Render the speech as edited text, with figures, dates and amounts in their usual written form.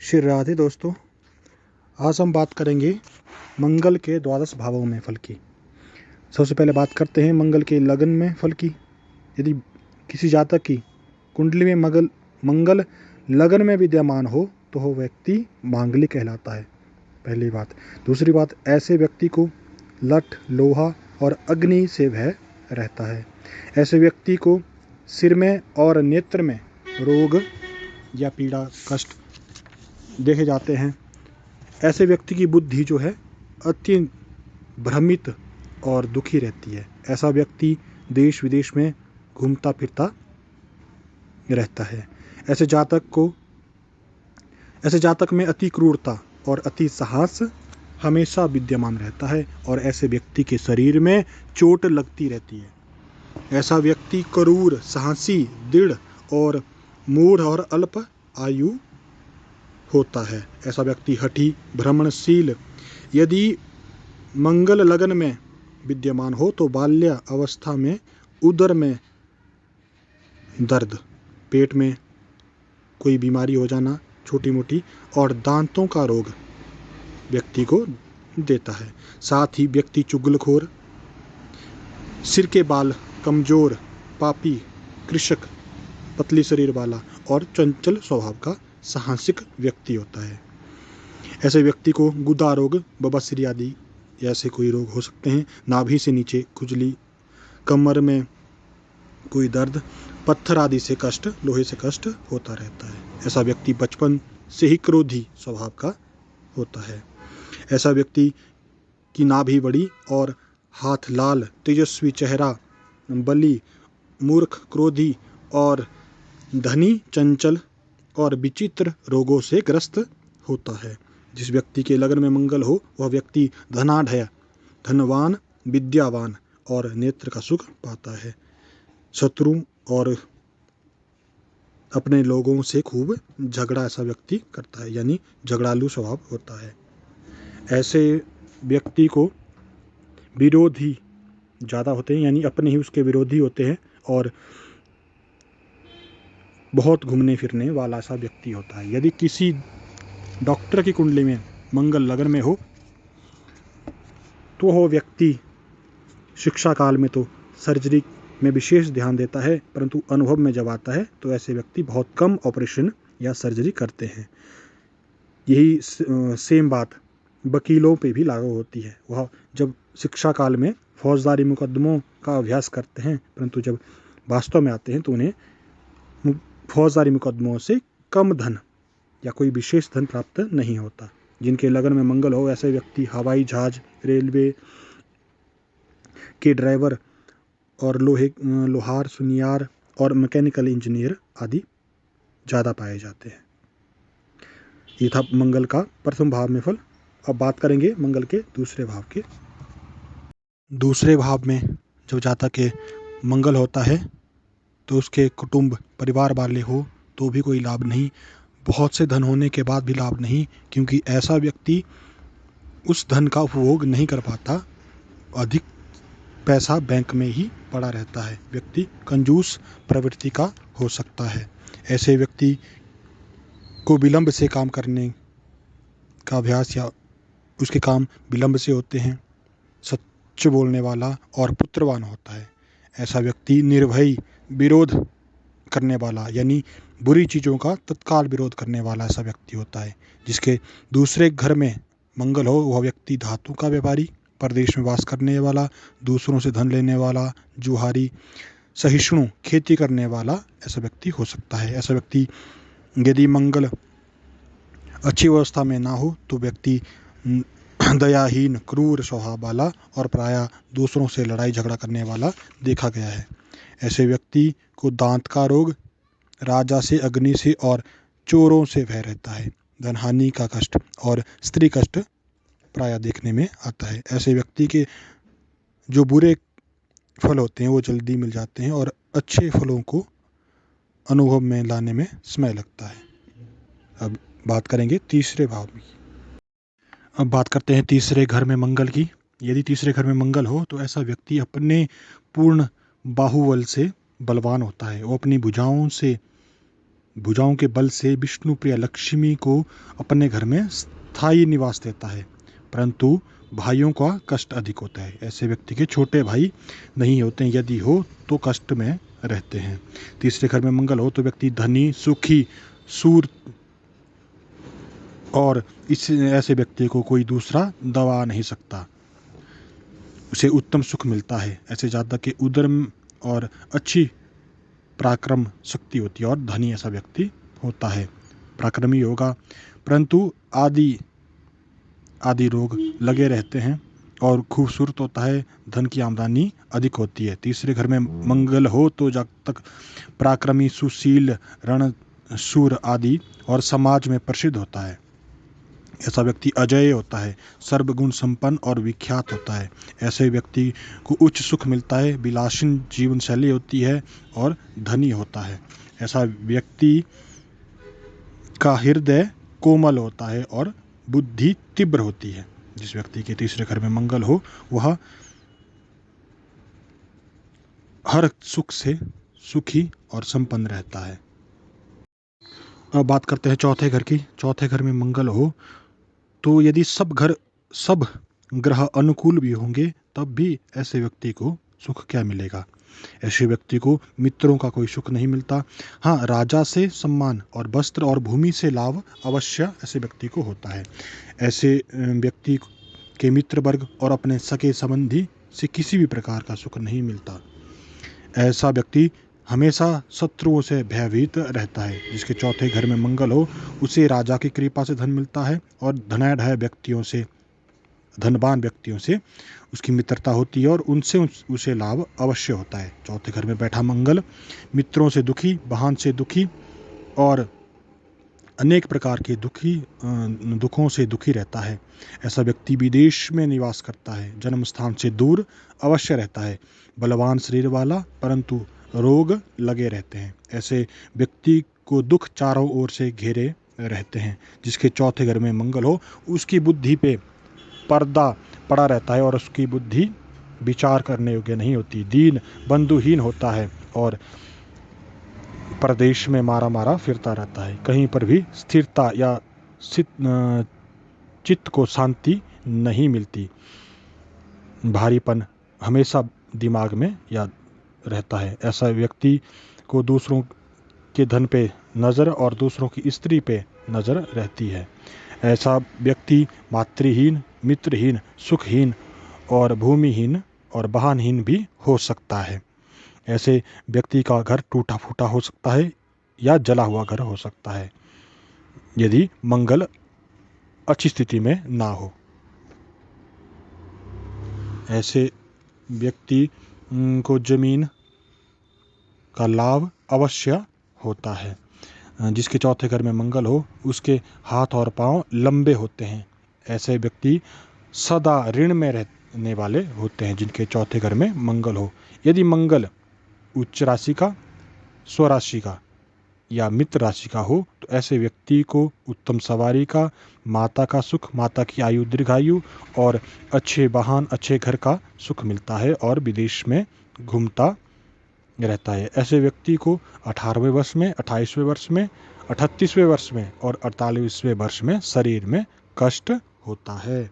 श्री राधे दोस्तों, आज हम बात करेंगे मंगल के द्वादश भावों में फल की। सबसे पहले बात करते हैं मंगल के लगन में फल की। यदि किसी जातक की कुंडली में मंगल लगन में विद्यमान हो तो वह व्यक्ति मांगलिक कहलाता है, पहली बात। दूसरी बात, ऐसे व्यक्ति को लठ, लोहा और अग्नि से भय रहता है। ऐसे व्यक्ति को सिर में और नेत्र में रोग या पीड़ा, कष्ट देखे जाते हैं। ऐसे व्यक्ति की बुद्धि जो है अत्यंत भ्रमित और दुखी रहती है। ऐसा व्यक्ति देश विदेश में घूमता फिरता रहता है। ऐसे जातक में अति क्रूरता और अति साहस हमेशा विद्यमान रहता है और ऐसे व्यक्ति के शरीर में चोट लगती रहती है। ऐसा व्यक्ति क्रूर, साहसी, दृढ़ और मूढ़ और अल्प आयु होता है। ऐसा व्यक्ति हठी, भ्रमणशील। यदि मंगल लगन में विद्यमान हो तो बाल्य अवस्था में उदर में दर्द, पेट में कोई बीमारी हो जाना छोटी मोटी और दांतों का रोग व्यक्ति को देता है। साथ ही व्यक्ति चुगलखोर, सिर के बाल कमजोर, पापी, कृषक, पतली शरीर वाला और चंचल स्वभाव का साहसिक व्यक्ति होता है। ऐसे व्यक्ति को गुदा रोग, बवासीर आदि ऐसे कोई रोग हो सकते हैं। नाभि से नीचे खुजली, कमर में कोई दर्द, पत्थर आदि से कष्ट, लोहे से कष्ट होता रहता है। ऐसा व्यक्ति बचपन से ही क्रोधी स्वभाव का होता है। ऐसा व्यक्ति की नाभि बड़ी और हाथ लाल, तेजस्वी चेहरा, बली, मूर्ख, क्रोधी और धनी, चंचल और विचित्र रोगों से ग्रस्त होता है। जिस व्यक्ति के लगन में मंगल हो वह व्यक्ति धनाढ्य, धनवान, विद्यावान और नेत्र का सुख पाता है। शत्रु और अपने लोगों से खूब झगड़ा ऐसा व्यक्ति करता है, यानी झगड़ालू स्वभाव होता है। ऐसे व्यक्ति को विरोधी ज़्यादा होते हैं, यानी अपने ही उसके विरोधी होते हैं और बहुत घूमने फिरने वाला सा व्यक्ति होता है। यदि किसी डॉक्टर की कुंडली में मंगल लगन में हो तो वह व्यक्ति शिक्षा काल में तो सर्जरी में विशेष ध्यान देता है, परंतु अनुभव में जब आता है तो ऐसे व्यक्ति बहुत कम ऑपरेशन या सर्जरी करते हैं। यही सेम बात वकीलों पे भी लागू होती है। वह जब शिक्षा काल में फौजदारी मुकदमों का अभ्यास करते हैं, परंतु जब वास्तव में आते हैं तो उन्हें फौजदारी मुकदमों से कम धन या कोई विशेष धन प्राप्त नहीं होता। जिनके लगन में मंगल हो ऐसे व्यक्ति हवाई जहाज, रेलवे के ड्राइवर और लोहार, सुनियार और मैकेनिकल इंजीनियर आदि ज़्यादा पाए जाते हैं। ये था मंगल का प्रथम भाव में फल। अब बात करेंगे मंगल के दूसरे भाव के। दूसरे भाव में जब जातक के मंगल होता है तो उसके कुटुंब, परिवार वाले हो तो भी कोई लाभ नहीं, बहुत से धन होने के बाद भी लाभ नहीं, क्योंकि ऐसा व्यक्ति उस धन का उपभोग नहीं कर पाता। अधिक पैसा बैंक में ही पड़ा रहता है। व्यक्ति कंजूस प्रवृत्ति का हो सकता है। ऐसे व्यक्ति को विलंब से काम करने का अभ्यास या उसके काम विलंब से होते हैं। सच बोलने वाला और पुत्रवान होता है। ऐसा व्यक्ति निर्भय विरोध करने वाला, यानी बुरी चीज़ों का तत्काल विरोध करने वाला ऐसा व्यक्ति होता है। जिसके दूसरे घर में मंगल हो वह व्यक्ति धातु का व्यापारी, परदेश में वास करने वाला, दूसरों से धन लेने वाला, जुहारी, सहिष्णु, खेती करने वाला ऐसा व्यक्ति हो सकता है। ऐसा व्यक्ति यदि मंगल अच्छी अवस्था में ना हो तो व्यक्ति दयाहीन, क्रूर स्वभाव वाला और प्रायः दूसरों से लड़ाई झगड़ा करने वाला देखा गया है। ऐसे व्यक्ति को दांत का रोग, राजा से, अग्नि से और चोरों से भय रहता है। धनहानि का कष्ट और स्त्री कष्ट प्रायः देखने में आता है। ऐसे व्यक्ति के जो बुरे फल होते हैं वो जल्दी मिल जाते हैं और अच्छे फलों को अनुभव में लाने में समय लगता है। अब बात करेंगे तीसरे भाव में। अब बात करते हैं तीसरे घर में मंगल की। यदि तीसरे घर में मंगल हो तो ऐसा व्यक्ति अपने पूर्ण बाहुबल से बलवान होता है। वो अपनी भुजाओं से भुजाओं के बल से विष्णु प्रिय लक्ष्मी को अपने घर में स्थायी निवास देता है, परंतु भाइयों का कष्ट अधिक होता है। ऐसे व्यक्ति के छोटे भाई नहीं होते हैं, यदि हो तो कष्ट में रहते हैं। तीसरे घर में मंगल हो तो व्यक्ति धनी, सुखी, सूर और इस ऐसे व्यक्ति को कोई दूसरा दबा नहीं सकता, उसे उत्तम सुख मिलता है। ऐसे जातक के उदर और अच्छी पराक्रम शक्ति होती है और धनी ऐसा व्यक्ति होता है, पराक्रमी होगा, परंतु आदि रोग लगे रहते हैं और खूबसूरत होता है, धन की आमदनी अधिक होती है। तीसरे घर में मंगल हो तो जातक पराक्रमी, सुशील, रणशूर आदि और समाज में प्रसिद्ध होता है। ऐसा व्यक्ति अजय होता है, सर्वगुण संपन्न और विख्यात होता है। ऐसे व्यक्ति को उच्च सुख मिलता है, विलासीन जीवन शैली होती है और धनी होता है। ऐसा व्यक्ति का हृदय कोमल होता है और बुद्धि तीव्र होती है। जिस व्यक्ति के तीसरे घर में मंगल हो वह हर सुख से सुखी और संपन्न रहता है। अब बात करते हैं चौथे घर की। चौथे घर में मंगल हो तो यदि सब ग्रह अनुकूल भी होंगे तब भी ऐसे व्यक्ति को सुख क्या मिलेगा। ऐसे व्यक्ति को मित्रों का कोई सुख नहीं मिलता। हाँ, राजा से सम्मान और वस्त्र और भूमि से लाभ अवश्य ऐसे व्यक्ति को होता है। ऐसे व्यक्ति के मित्र वर्ग और अपने सगे संबंधी से किसी भी प्रकार का सुख नहीं मिलता। ऐसा व्यक्ति हमेशा शत्रुओं से भयभीत रहता है। जिसके चौथे घर में मंगल हो उसे राजा की कृपा से धन मिलता है और धनवान व्यक्तियों से उसकी मित्रता होती है और उनसे उसे लाभ अवश्य होता है। चौथे घर में बैठा मंगल मित्रों से दुखी, वाहन से दुखी और अनेक प्रकार के दुखों से दुखी रहता है। ऐसा व्यक्ति विदेश में निवास करता है, जन्म स्थान से दूर अवश्य रहता है, बलवान शरीर वाला, परंतु रोग लगे रहते हैं। ऐसे व्यक्ति को दुख चारों ओर से घेरे रहते हैं। जिसके चौथे घर में मंगल हो उसकी बुद्धि पे पर्दा पड़ा रहता है और उसकी बुद्धि विचार करने योग्य नहीं होती, दीन बंधुहीन होता है और प्रदेश में मारा फिरता रहता है। कहीं पर भी स्थिरता या चित्त को शांति नहीं मिलती, भारीपन हमेशा दिमाग में याद रहता है। ऐसा व्यक्ति को दूसरों के धन पे नज़र और दूसरों की स्त्री पे नज़र रहती है। ऐसा व्यक्ति मातृहीन, मित्रहीन, सुखहीन और भूमिहीन और वाहनहीन भी हो सकता है। ऐसे व्यक्ति का घर टूटा फूटा हो सकता है या जला हुआ घर हो सकता है यदि मंगल अच्छी स्थिति में ना हो। ऐसे व्यक्ति को जमीन का लाभ अवश्य होता है। जिसके चौथे घर में मंगल हो उसके हाथ और पांव लंबे होते हैं। ऐसे व्यक्ति सदा ऋण में रहने वाले होते हैं जिनके चौथे घर में मंगल हो। यदि मंगल उच्च राशि का, स्वराशि का या मित्र राशि का हो तो ऐसे व्यक्ति को उत्तम सवारी का, माता का सुख, माता की आयु, दीर्घायु और अच्छे वाहन, अच्छे घर का सुख मिलता है और विदेश में घूमता रहता है। ऐसे व्यक्ति को 18वें वर्ष में, 28वें वर्ष में, 38वें वर्ष में और 48वें वर्ष में शरीर में कष्ट होता है।